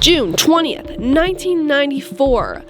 June 20th, 1994.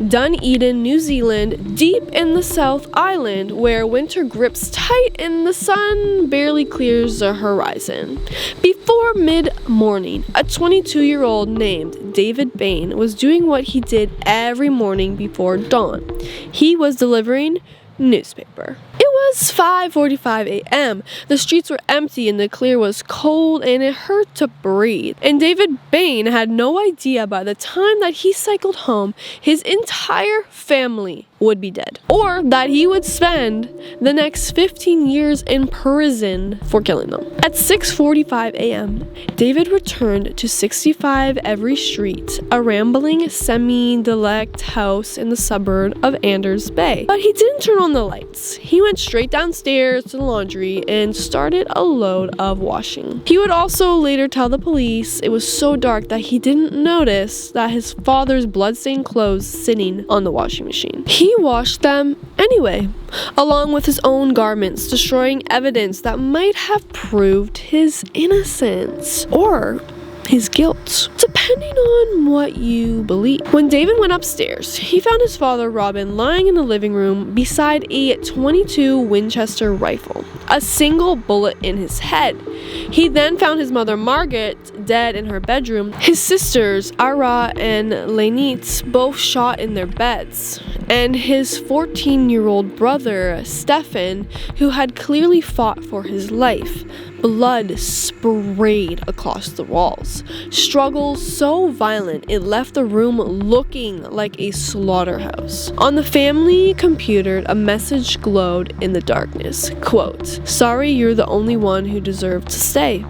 Dunedin, New Zealand, deep in the South Island, where winter grips tight and the sun barely clears the horizon. Before mid-morning, a 22-year-old named David Bain was doing what he did every morning before dawn. He was delivering newspaper. It was 5:45 a.m. The streets were empty and the clear was cold and it hurt to breathe. And David Bain had no idea by the time that he cycled home, his entire family would be dead. Or that he would spend the next 15 years in prison for killing them. At 6:45 a.m., David returned to 65 Every Street, a rambling semi-derelict house in the suburb of Anders Bay. But he didn't turn on the lights. He went straight downstairs to the laundry and started a load of washing. He would also later tell the police it was so dark that he didn't notice that his father's bloodstained clothes sitting on the washing machine. He washed them anyway, along with his own garments, destroying evidence that might have proved his innocence or his guilt, depending on what you believe. When David went upstairs, he found his father Robin lying in the living room beside a .22 Winchester rifle, a single bullet in his head. He then found his mother Margaret dead in her bedroom, his sisters Ara and Lanit both shot in their beds, and his 14-year-old brother Stefan, who had clearly fought for his life. Blood sprayed across the walls. Struggle so violent it left the room looking like a slaughterhouse. On the family computer, a message glowed in the darkness. Quote, "Sorry, you're the only one who deserved to stay."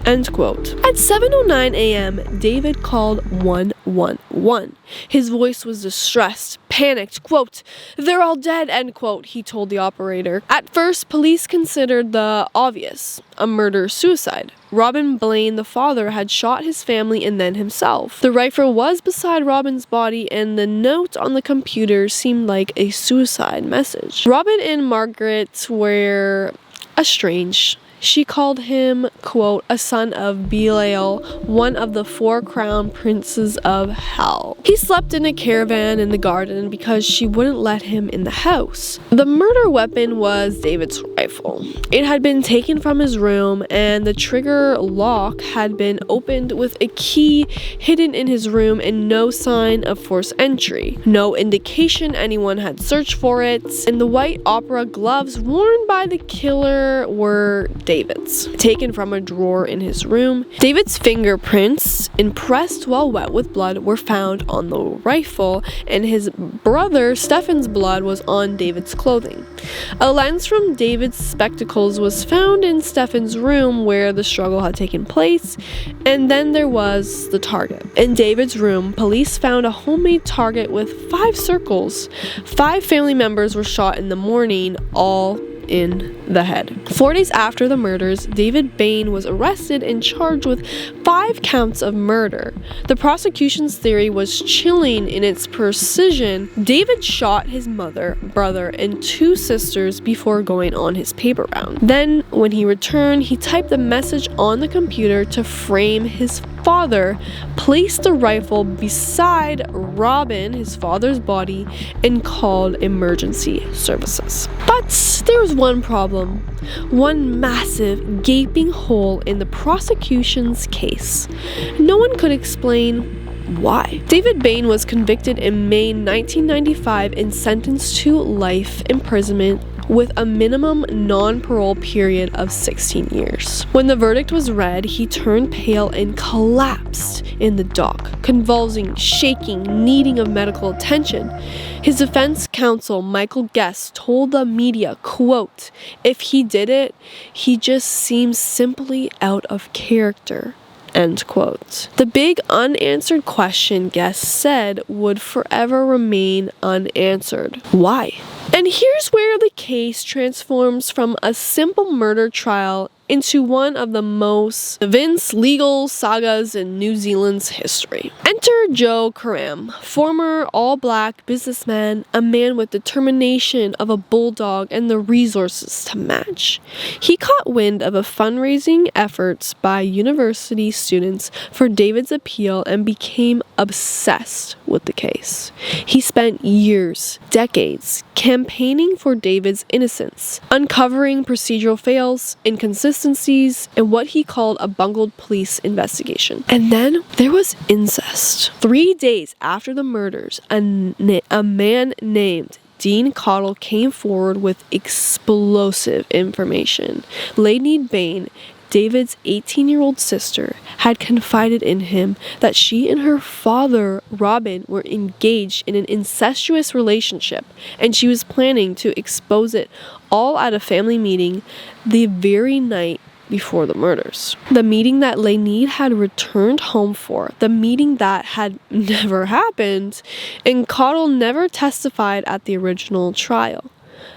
End quote. At 7:09 a.m., David called 111. His voice was distressed, panicked. Quote, "They're all dead," end quote, he told the operator. At first, police considered the obvious, a murder-suicide. Robin Blaine, the father, had shot his family and then himself. The rifle was beside Robin's body, and the note on the computer seemed like a suicide message. Robin and Margaret were estranged. She called him, quote, "a son of Belial, one of the 4 crown princes of hell." He slept in a caravan in the garden because she wouldn't let him in the house. The murder weapon was David's rifle. It had been taken from his room, and the trigger lock had been opened with a key hidden in his room and no sign of forced entry. No indication anyone had searched for it, and the white opera gloves worn by the killer were David's, taken from a drawer in his room. David's fingerprints, impressed while wet with blood, were found on the rifle, and his brother Stefan's blood was on David's clothing. A lens from David's spectacles was found in Stefan's room where the struggle had taken place, and then there was the target. In David's room, police found a homemade target with 5 circles. 5 family members were shot in the morning, all in the head. 4 days after the murders, David Bain was arrested and charged with 5 counts of murder. The prosecution's theory was chilling in its precision. David shot his mother, brother, and 2 sisters before going on his paper round. Then, when he returned, he typed the message on the computer to frame his father, placed the rifle beside Robin, his father's body, and called emergency services. But there was one problem, one massive, gaping hole in the prosecution's case. No one could explain why. David Bain was convicted in May 1995 and sentenced to life imprisonment with a minimum non-parole period of 16 years. When the verdict was read, he turned pale and collapsed in the dock, convulsing, shaking, needing of medical attention. His defense counsel, Michael Guest, told the media, quote, "If he did it, he just seems simply out of character." End quote. The big unanswered question, Guest said, would forever remain unanswered. Why? And here's where the case transforms from a simple murder trial into one of the most intense legal sagas in New Zealand's history. Enter Joe Karam, former all-black businessman, a man with determination of a bulldog and the resources to match. He caught wind of a fundraising efforts by university students for David's appeal and became obsessed with the case. He spent years, decades, campaigning for David's innocence, uncovering procedural fails, inconsistencies, and what he called a bungled police investigation. And then there was incest. 3 days after the murders, a man named Dean Cottle came forward with explosive information. David Bain, David's 18-year-old sister, had confided in him that she and her father, Robin, were engaged in an incestuous relationship, and she was planning to expose it all at a family meeting the very night before the murders. The meeting that Laineed had returned home for, the meeting that had never happened, and Cottle never testified at the original trial.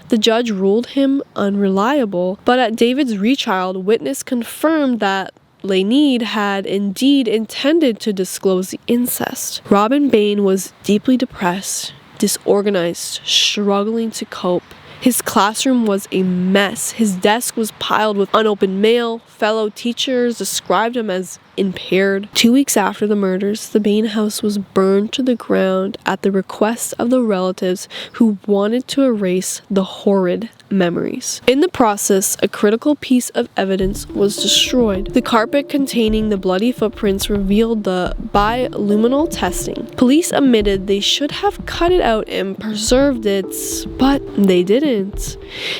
The judge ruled him unreliable, but at David's retrial, witness confirmed that Laineed had indeed intended to disclose the incest. Robin Bain was deeply depressed, disorganized, struggling to cope. His classroom was a mess. His desk was piled with unopened mail. Fellow teachers described him as impaired. 2 weeks after the murders, the Bain house was burned to the ground at the request of the relatives who wanted to erase the horrid memories. In the process, a critical piece of evidence was destroyed. The carpet containing the bloody footprints revealed the biluminal testing. Police admitted they should have cut it out and preserved it, but they didn't.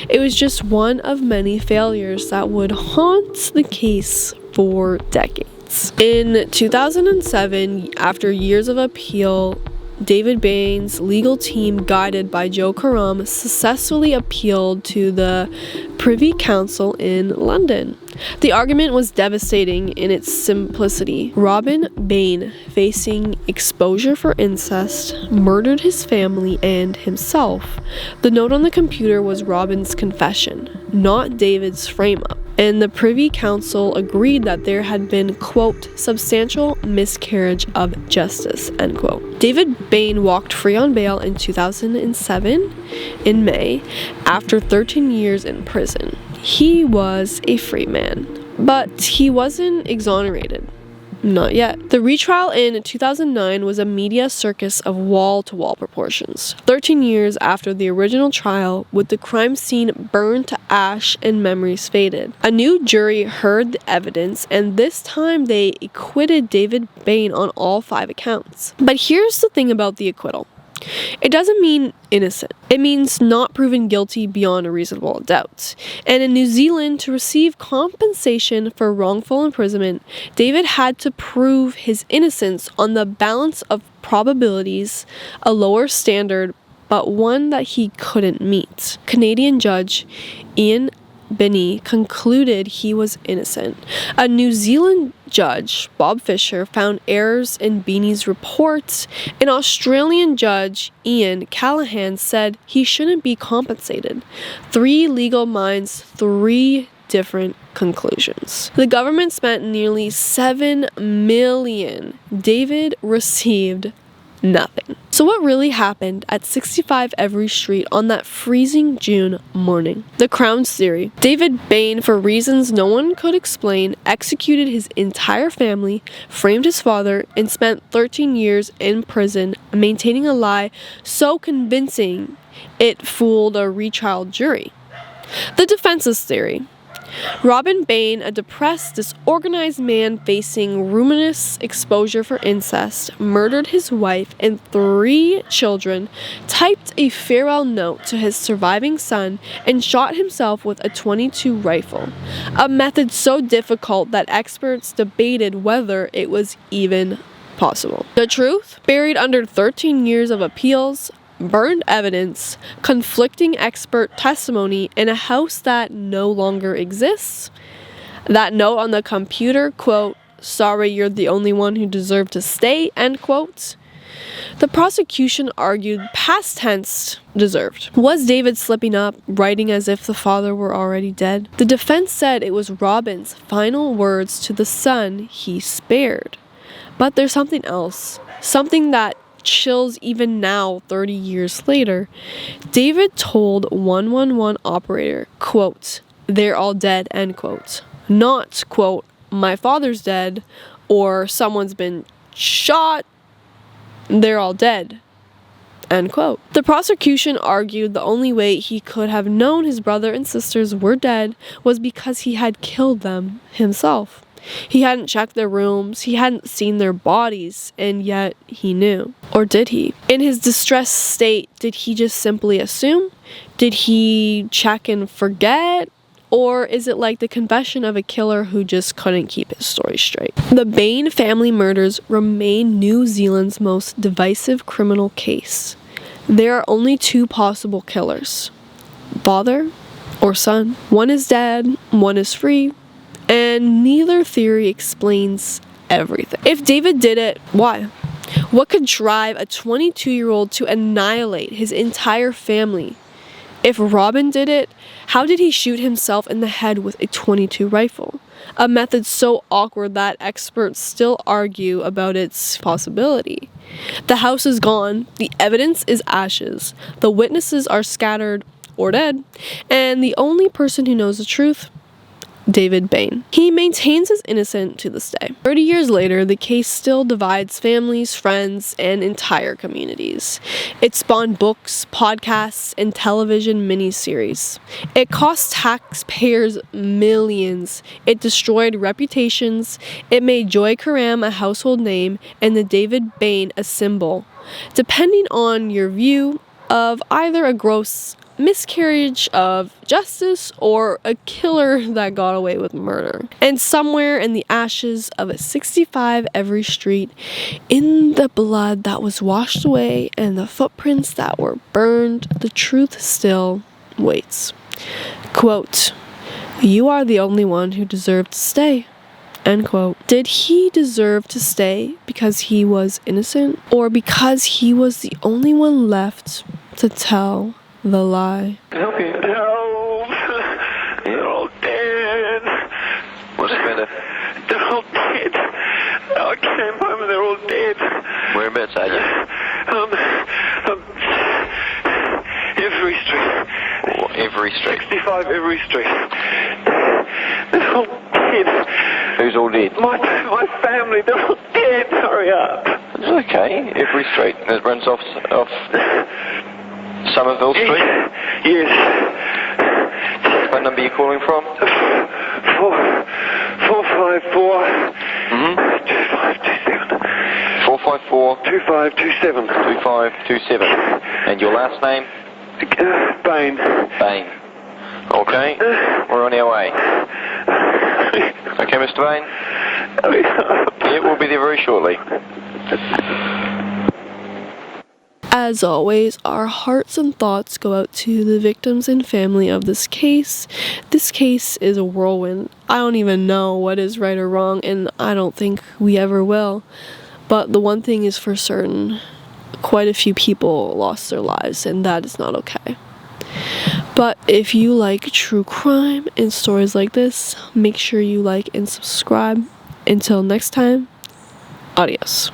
It was just one of many failures that would haunt the case for decades. In 2007, after years of appeal, David Bain's legal team, guided by Joe Karam, successfully appealed to the Privy Council in London. The argument was devastating in its simplicity. Robin Bain, facing exposure for incest, murdered his family and himself. The note on the computer was Robin's confession, not David's frame-up. And the Privy Council agreed that there had been, quote, substantial miscarriage of justice, end quote. David Bain walked free on bail in 2007 in May after 13 years in prison. He was a free man, but he wasn't exonerated. Not yet. The retrial in 2009 was a media circus of wall-to-wall proportions. 13 years after the original trial, with the crime scene burned to ash and memories faded, a new jury heard the evidence, and this time they acquitted David Bain on all 5 accounts. But here's the thing about the acquittal. It doesn't mean innocent. It means not proven guilty beyond a reasonable doubt. And in New Zealand, to receive compensation for wrongful imprisonment, David had to prove his innocence on the balance of probabilities, a lower standard, but one that he couldn't meet. Canadian judge Ian Binney concluded he was innocent. A New Zealand judge, Bob Fisher, found errors in Binney's report. An Australian judge, Ian Callahan, said he shouldn't be compensated. 3 legal minds, 3 different conclusions. The government spent nearly $7 million. David received nothing. So what really happened at 65 Every Street on that freezing June morning? The Crown's theory. David Bain, for reasons no one could explain, executed his entire family, framed his father, and spent 13 years in prison, maintaining a lie so convincing it fooled a retrial jury. The defense's theory. Robin Bain, a depressed, disorganized man facing ruinous exposure for incest, murdered his wife and 3 children, typed a farewell note to his surviving son, and shot himself with a .22 rifle, a method so difficult that experts debated whether it was even possible. The truth? Buried under 13 years of appeals, burned evidence, conflicting expert testimony, in a house that no longer exists. That note on the computer, quote, sorry you're the only one who deserved to stay, end quote. The prosecution argued past tense deserved. Was David slipping up, writing as if the father were already dead? The defense said it was Robin's final words to the son he spared. But there's something else, something that chills even now 30 years later. David told 111 operator, quote, "They're all dead," end quote. Not, quote, "My father's dead," or "Someone's been shot, they're all dead," end quote. The prosecution argued the only way he could have known his brother and sisters were dead was because he had killed them himself. He hadn't checked their rooms, he hadn't seen their bodies, and yet he knew. Or did he? In his distressed state, did he just simply assume? Did he check and forget? Or is it like the confession of a killer who just couldn't keep his story straight? The Bain family murders remain New Zealand's most divisive criminal case. There are only two possible killers: father or son. One is dead, one is free, and neither theory explains everything. If David did it, why? What could drive a 22-year-old to annihilate his entire family? If Robin did it, how did he shoot himself in the head with a .22 rifle? A method so awkward that experts still argue about its possibility. The house is gone, the evidence is ashes, the witnesses are scattered or dead, and the only person who knows the truth, David Bain. He maintains his innocence to this day. 30 years later, the case still divides families, friends, and entire communities. It spawned books, podcasts, and television miniseries. It cost taxpayers millions. It destroyed reputations. It made Joy Karam a household name and the David Bain a symbol, depending on your view of either a gross miscarriage of justice or a killer that got away with murder. And somewhere in the ashes of a 65 Every Street, in the blood that was washed away and the footprints that were burned, the truth still waits. Quote, "You are the only one who deserved to stay." End quote. Did he deserve to stay because he was innocent, or because he was the only one left to tell the lie? Help you. Help! They're all dead. What's the matter? They're all dead. I came home and they're all dead. Whereabouts are you? Every Street. Oh, Every Street. 65 Every Street. They're all dead. Who's all dead? My family, they're all dead. Hurry up. It's okay. Every Street. That runs off Somerville Street? Yes. What number are you calling from? 454. 2527. 454 2527. 2527. And your last name? Bain. Bain. Okay. We're on our way. Okay, Mr. Bain? Yeah, we'll be there very shortly. As always, our hearts and thoughts go out to the victims and family of this case. This case is a whirlwind. I don't even know what is right or wrong, and I don't think we ever will. But the one thing is for certain, quite a few people lost their lives, and that is not okay. But if you like true crime and stories like this, make sure you like and subscribe. Until next time, adios.